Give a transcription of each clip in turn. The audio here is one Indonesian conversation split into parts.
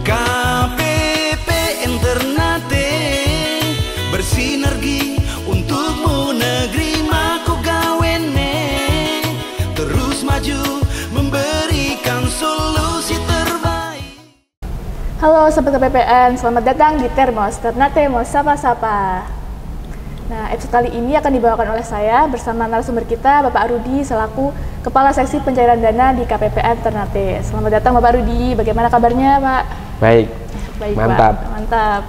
KPPN Ternate bersinergi untukmu negeri maku gawene, terus maju memberikan solusi terbaik. Halo Sobat KPPN, selamat datang di Termos Ternate Mau Sapa-Sapa. Nah, episode kali ini akan dibawakan oleh saya bersama narasumber kita, Bapak Rudi, selaku Kepala Seksi Pencairan Dana di KPPN Ternate. Selamat datang Bapak Rudi, bagaimana kabarnya Pak? Baik, mantap. Pak, mantap.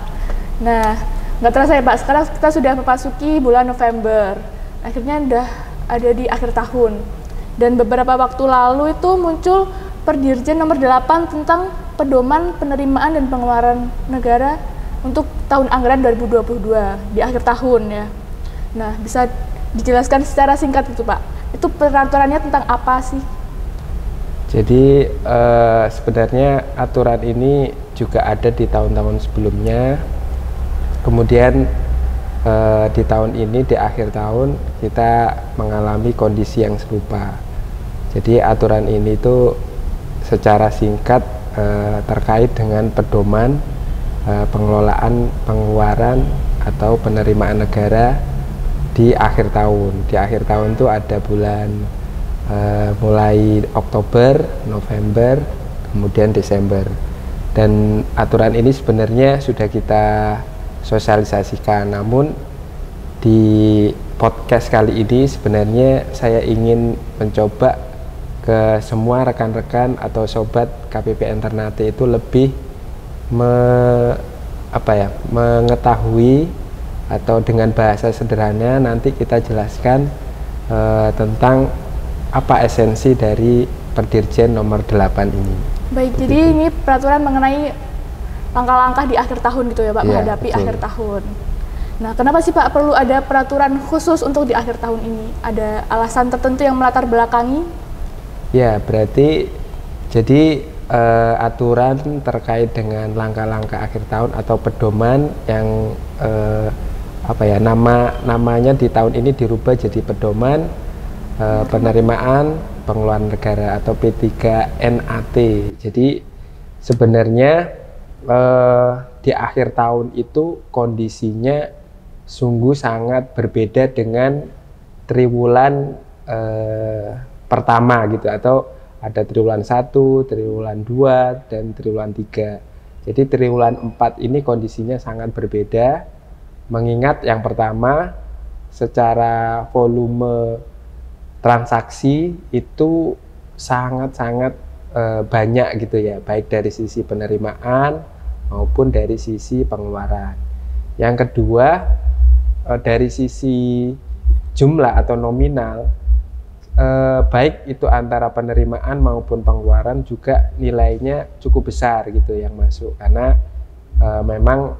Nah, nggak terasa ya Pak, sekarang kita sudah memasuki bulan November. Akhirnya udah ada di akhir tahun. Dan beberapa waktu lalu itu muncul Perdirjen nomor 8 tentang pedoman penerimaan dan pengeluaran negara untuk tahun anggaran 2022 di akhir tahun ya. Nah, bisa dijelaskan secara singkat itu Pak, itu peraturannya tentang apa sih? Jadi sebenarnya aturan ini juga ada di tahun-tahun sebelumnya. Kemudian di tahun ini, di akhir tahun kita mengalami kondisi yang serupa. Jadi aturan ini tuh secara singkat terkait dengan pedoman pengelolaan pengeluaran atau penerimaan negara di akhir tahun. Di akhir tahun tuh ada bulan mulai Oktober, November, kemudian Desember. Dan aturan ini sebenarnya sudah kita sosialisasikan, namun di podcast kali ini sebenarnya saya ingin mencoba ke semua rekan-rekan atau sobat KPPN Ternate itu lebih mengetahui, atau dengan bahasa sederhana nanti kita jelaskan tentang apa esensi dari Perdirjen nomor 8 ini. Baik, begitu. Jadi ini peraturan mengenai langkah-langkah di akhir tahun gitu ya Pak, Ya, menghadapi betul. akhir tahun. Nah, kenapa sih Pak perlu ada peraturan khusus untuk di akhir tahun ini? Ada alasan tertentu yang melatar belakangi? Ya, berarti jadi aturan terkait dengan langkah-langkah akhir tahun atau pedoman yang namanya di tahun ini dirubah jadi pedoman penerimaan pengeluaran negara atau P3NAT. Jadi sebenarnya di akhir tahun itu kondisinya sungguh sangat berbeda dengan triwulan pertama gitu, atau ada triwulan 1, triwulan 2, dan triwulan 3. Jadi triwulan 4 ini kondisinya sangat berbeda, mengingat yang pertama secara volume transaksi itu sangat-sangat banyak gitu ya, baik dari sisi penerimaan maupun dari sisi pengeluaran. Yang kedua, dari sisi jumlah atau nominal, baik itu antara penerimaan maupun pengeluaran juga nilainya cukup besar gitu yang masuk, karena memang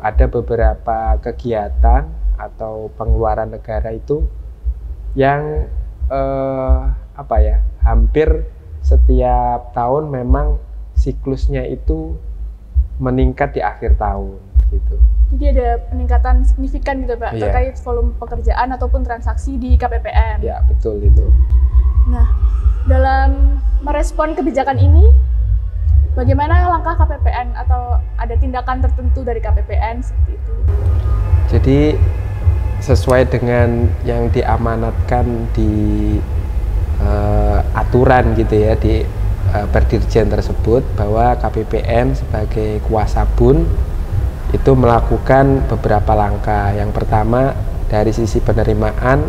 ada beberapa kegiatan atau pengeluaran negara itu yang hampir setiap tahun memang siklusnya itu meningkat di akhir tahun gitu. Jadi ada peningkatan signifikan gitu Pak, Iya. terkait volume pekerjaan ataupun transaksi di KPPN. Ya, betul itu. Nah, dalam merespon kebijakan ini, bagaimana langkah KPPN atau ada tindakan tertentu dari KPPN seperti itu? Jadi sesuai dengan yang diamanatkan di aturan gitu ya, di Perdirjen tersebut, bahwa KPPN sebagai kuasa BUN itu melakukan beberapa langkah. Yang pertama, dari sisi penerimaan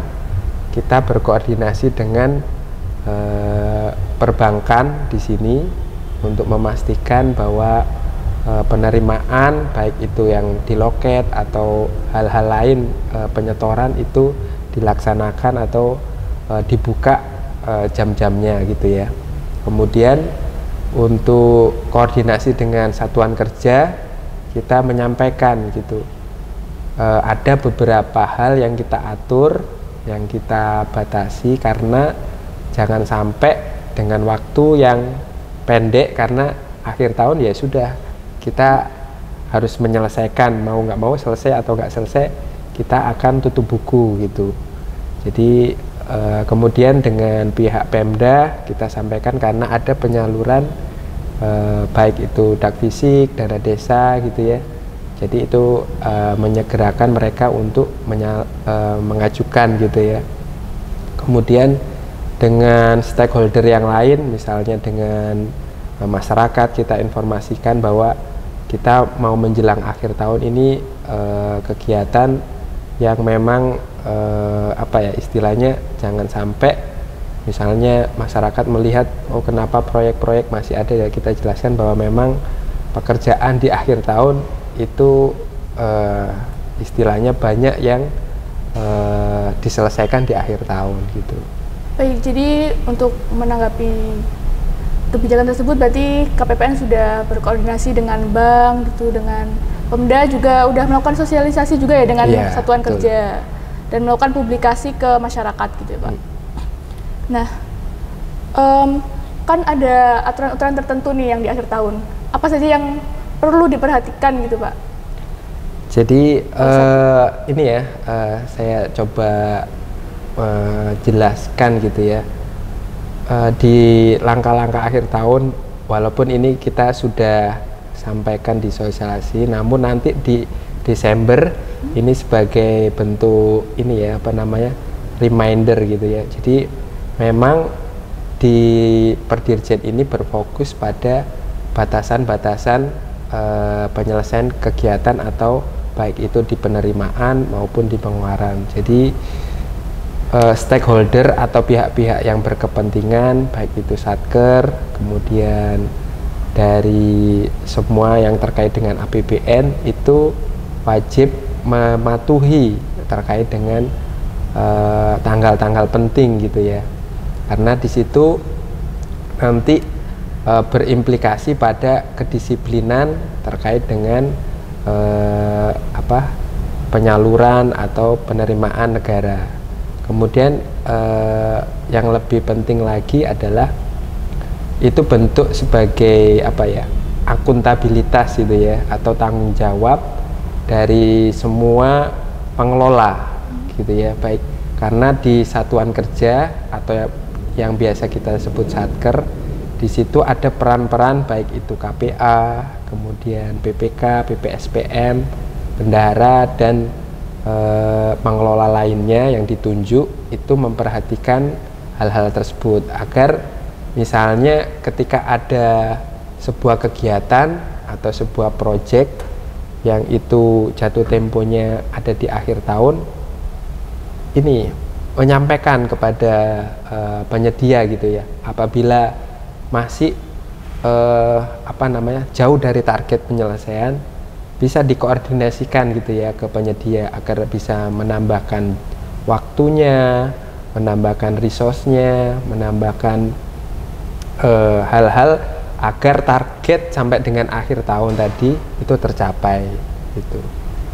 kita berkoordinasi dengan perbankan di sini untuk memastikan bahwa penerimaan baik itu yang di loket atau hal-hal lain penyetoran itu dilaksanakan atau dibuka jam-jamnya gitu ya. Kemudian untuk koordinasi dengan satuan kerja kita menyampaikan gitu, ada beberapa hal yang kita atur, yang kita batasi, karena jangan sampai dengan waktu yang pendek, karena akhir tahun ya sudah, kita harus menyelesaikan, mau nggak mau selesai atau nggak selesai kita akan tutup buku gitu. Jadi kemudian dengan pihak Pemda kita sampaikan, karena ada penyaluran baik itu dak fisik, dana desa gitu ya. Jadi itu menyegerakan mereka untuk mengajukan gitu ya. Kemudian dengan stakeholder yang lain, misalnya dengan masyarakat, kita informasikan bahwa kita mau menjelang akhir tahun ini kegiatan yang memang istilahnya jangan sampai misalnya masyarakat melihat kenapa proyek-proyek masih ada, ya kita jelaskan bahwa memang pekerjaan di akhir tahun itu istilahnya banyak yang diselesaikan di akhir tahun gitu. Baik, jadi untuk menanggapi kebijakan tersebut berarti KPPN sudah berkoordinasi dengan bank gitu, dengan Pemda juga udah melakukan sosialisasi juga ya dengan satuan kerja dan melakukan publikasi ke masyarakat gitu ya Pak. Nah, kan ada aturan-aturan tertentu nih yang di akhir tahun. Apa saja yang perlu diperhatikan gitu Pak? Jadi ini ya, saya coba jelaskan gitu ya. Di langkah-langkah akhir tahun, walaupun ini kita sudah sampaikan di sosialisasi, namun nanti di Desember ini sebagai bentuk ini ya, reminder gitu ya. Jadi memang di Perdirjen ini berfokus pada batasan-batasan penyelesaian kegiatan atau baik itu di penerimaan maupun di pengeluaran. Jadi stakeholder atau pihak-pihak yang berkepentingan, baik itu Satker, kemudian dari semua yang terkait dengan APBN itu wajib mematuhi terkait dengan tanggal-tanggal penting gitu ya. Karena di situ nanti berimplikasi pada kedisiplinan terkait dengan penyaluran atau penerimaan negara. Kemudian yang lebih penting lagi adalah itu bentuk sebagai akuntabilitas gitu ya, atau tanggung jawab dari semua pengelola gitu ya, baik karena di satuan kerja atau yang biasa kita sebut Satker, di situ ada peran-peran baik itu KPA, kemudian PPK, PPSPM, bendahara dan pengelola lainnya yang ditunjuk itu memperhatikan hal-hal tersebut agar misalnya ketika ada sebuah kegiatan atau sebuah proyek yang itu jatuh temponya ada di akhir tahun, ini menyampaikan kepada penyedia gitu ya, apabila masih jauh dari target penyelesaian, bisa dikoordinasikan gitu ya ke penyedia agar bisa menambahkan waktunya, menambahkan resource-nya, menambahkan hal-hal agar target sampai dengan akhir tahun tadi itu tercapai gitu.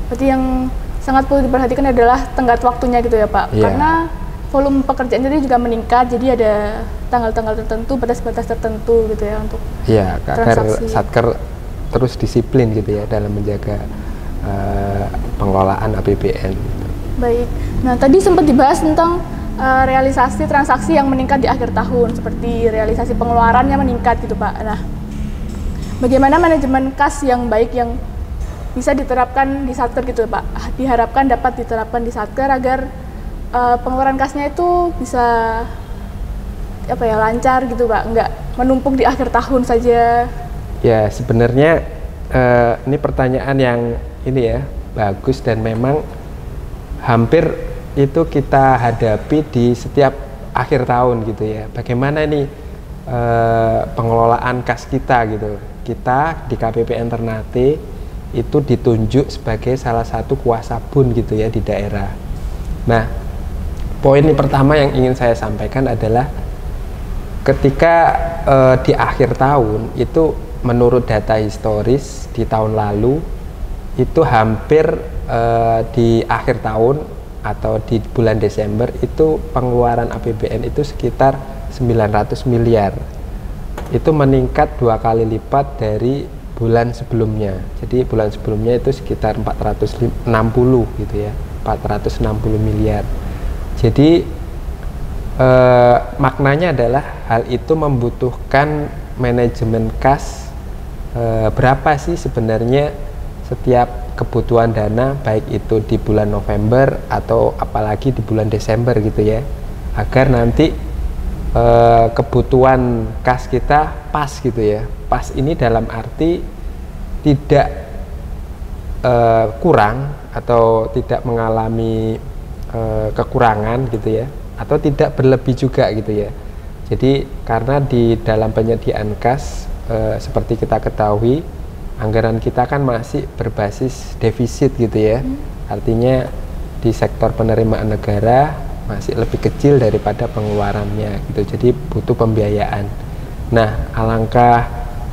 Berarti yang sangat perlu diperhatikan adalah tenggat waktunya gitu ya Pak, karena volume pekerjaan jadi juga meningkat, jadi ada tanggal-tanggal tertentu, batas-batas tertentu gitu ya untuk agar Satker terus disiplin gitu ya dalam menjaga pengelolaan APBN gitu. Baik, nah tadi sempat dibahas tentang realisasi transaksi yang meningkat di akhir tahun, seperti realisasi pengeluarannya meningkat gitu Pak. Nah, bagaimana manajemen kas yang baik yang bisa diterapkan di Satker gitu Pak? Diharapkan dapat diterapkan di Satker agar pengeluaran kasnya itu bisa lancar gitu Pak, nggak menumpuk di akhir tahun saja. Ya sebenarnya ini pertanyaan yang ini ya bagus dan memang hampir itu kita hadapi di setiap akhir tahun gitu ya. Bagaimana ini pengelolaan kas kita gitu. Kita di KPPN Ternate itu ditunjuk sebagai salah satu kuasa bun gitu ya di daerah. Nah, poin pertama yang ingin saya sampaikan adalah ketika di akhir tahun itu menurut data historis di tahun lalu itu hampir di akhir tahun atau di bulan Desember itu pengeluaran APBN itu sekitar 900 miliar. Itu meningkat 2 kali lipat dari bulan sebelumnya. Jadi bulan sebelumnya itu sekitar 460 gitu ya, 460 miliar. Jadi maknanya adalah hal itu membutuhkan manajemen kas berapa sih sebenarnya setiap kebutuhan dana, baik itu di bulan November atau apalagi di bulan Desember gitu ya, agar nanti kebutuhan kas kita pas gitu ya. Pas ini dalam arti tidak kurang atau tidak mengalami kekurangan gitu ya, atau tidak berlebih juga gitu ya. Jadi karena di dalam penyediaan kas seperti kita ketahui, anggaran kita kan masih berbasis defisit gitu ya. Artinya di sektor penerimaan negara masih lebih kecil daripada pengeluarannya gitu. Jadi butuh pembiayaan. Nah, alangkah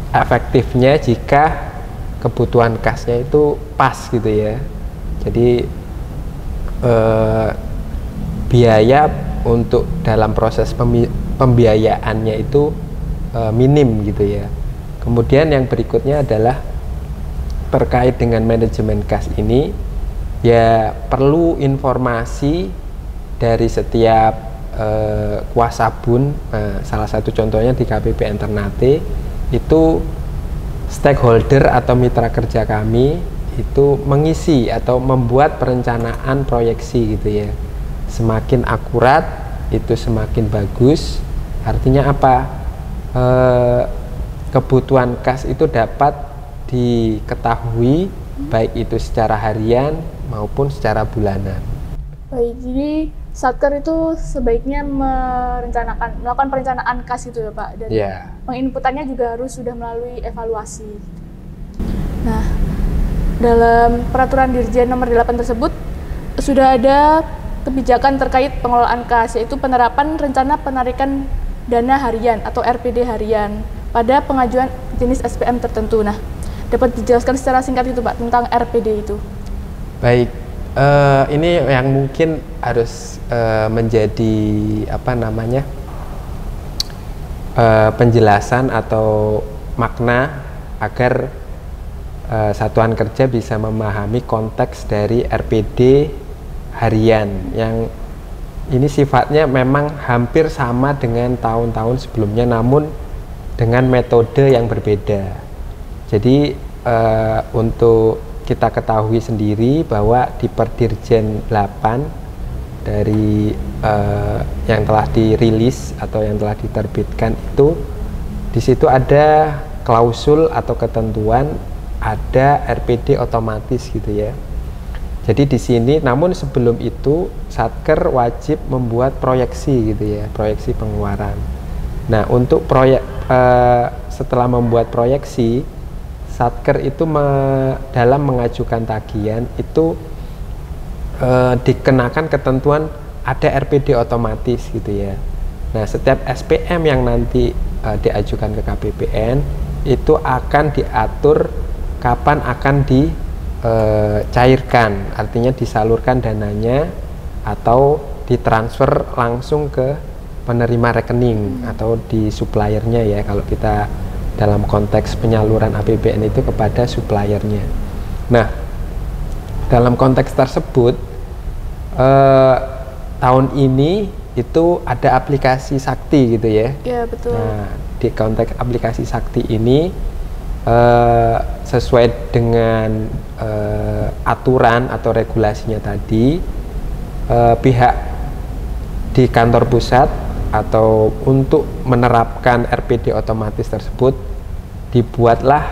efektifnya jika kebutuhan kasnya itu pas gitu ya. Jadi biaya untuk dalam proses pembiayaannya itu minim gitu ya. Kemudian yang berikutnya adalah terkait dengan manajemen kas ini, ya perlu informasi dari setiap kuasabun. Salah satu contohnya di KPPN Ternate itu stakeholder atau mitra kerja kami itu mengisi atau membuat perencanaan proyeksi gitu ya. Semakin akurat itu semakin bagus. Artinya apa? Kebutuhan kas itu dapat diketahui baik itu secara harian maupun secara bulanan. Baik, jadi Satker itu sebaiknya melakukan perencanaan kas itu ya Pak, dan penginputannya juga harus sudah melalui evaluasi. Nah, dalam peraturan Dirjen nomor 8 tersebut sudah ada kebijakan terkait pengelolaan kas, yaitu penerapan rencana penarikan dana harian atau RPD harian pada pengajuan jenis SPM tertentu. Nah, dapat dijelaskan secara singkat itu Pak tentang RPD itu? Baik, ini yang mungkin harus menjadi penjelasan atau makna agar satuan kerja bisa memahami konteks dari RPD harian yang ini sifatnya memang hampir sama dengan tahun-tahun sebelumnya, namun dengan metode yang berbeda. Jadi untuk kita ketahui sendiri bahwa di Perdirjen 8 dari yang telah dirilis atau yang telah diterbitkan itu, di situ ada klausul atau ketentuan ada RPD otomatis gitu ya. Jadi di sini, namun sebelum itu Satker wajib membuat proyeksi gitu ya, proyeksi pengeluaran. Nah, untuk setelah membuat proyeksi, Satker itu dalam mengajukan tagihan itu dikenakan ketentuan ada RPD otomatis gitu ya. Nah, setiap SPM yang nanti diajukan ke KPPN itu akan diatur kapan akan dicairkan, artinya disalurkan dananya atau ditransfer langsung ke penerima rekening atau di suppliernya ya, kalau kita dalam konteks penyaluran APBN itu kepada suppliernya. Nah, dalam konteks tersebut tahun ini itu ada aplikasi Sakti gitu ya. Iya, betul. Nah, di konteks aplikasi Sakti ini sesuai dengan aturan atau regulasinya tadi, pihak di kantor pusat atau untuk menerapkan RPD otomatis tersebut dibuatlah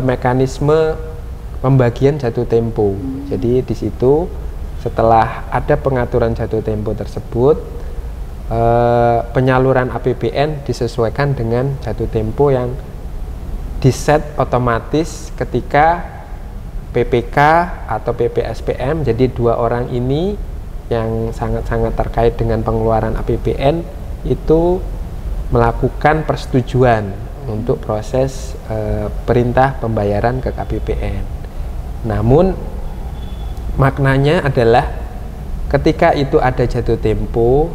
mekanisme pembagian jatuh tempo. Jadi di situ setelah ada pengaturan jatuh tempo tersebut, penyaluran APBN disesuaikan dengan jatuh tempo yang diset otomatis ketika PPK atau PPSPM, jadi dua orang ini yang sangat-sangat terkait dengan pengeluaran APBN itu melakukan persetujuan untuk proses perintah pembayaran ke KPPN. Namun maknanya adalah ketika itu ada jatuh tempo,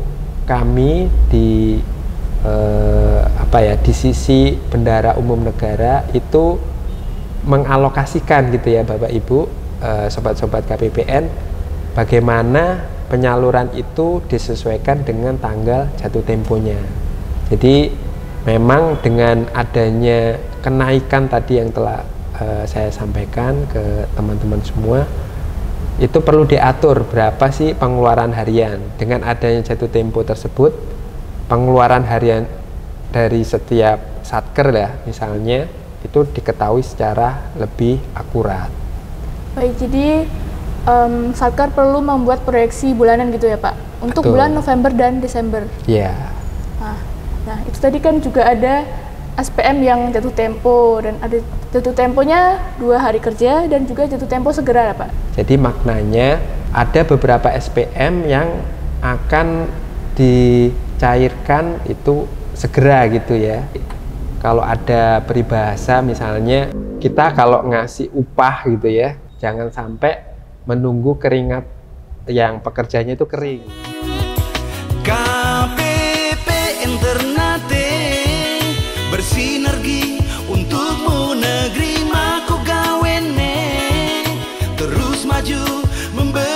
kami di di sisi Bendahara Umum Negara itu mengalokasikan gitu ya Bapak Ibu, sobat-sobat KPPN, bagaimana penyaluran itu disesuaikan dengan tanggal jatuh temponya. Jadi memang dengan adanya kenaikan tadi yang telah saya sampaikan ke teman-teman semua, itu perlu diatur berapa sih pengeluaran harian. Dengan adanya jatuh tempo tersebut, pengeluaran harian dari setiap satker ya misalnya, itu diketahui secara lebih akurat. Baik, jadi satker perlu membuat proyeksi bulanan gitu ya Pak, untuk Betul. bulan November dan Desember. Iya. Nah, itu tadi kan juga ada SPM yang jatuh tempo, dan ada jatuh temponya 2 hari kerja dan juga jatuh tempo segera ya Pak. Jadi maknanya ada beberapa SPM yang akan dicairkan itu segera gitu ya. Kalau ada peribahasa misalnya, kita kalau ngasih upah gitu ya, jangan sampai menunggu keringat yang pekerjanya itu kering. KPP Ternate bersinergi untukmu, negeri maku gawene terus maju memberi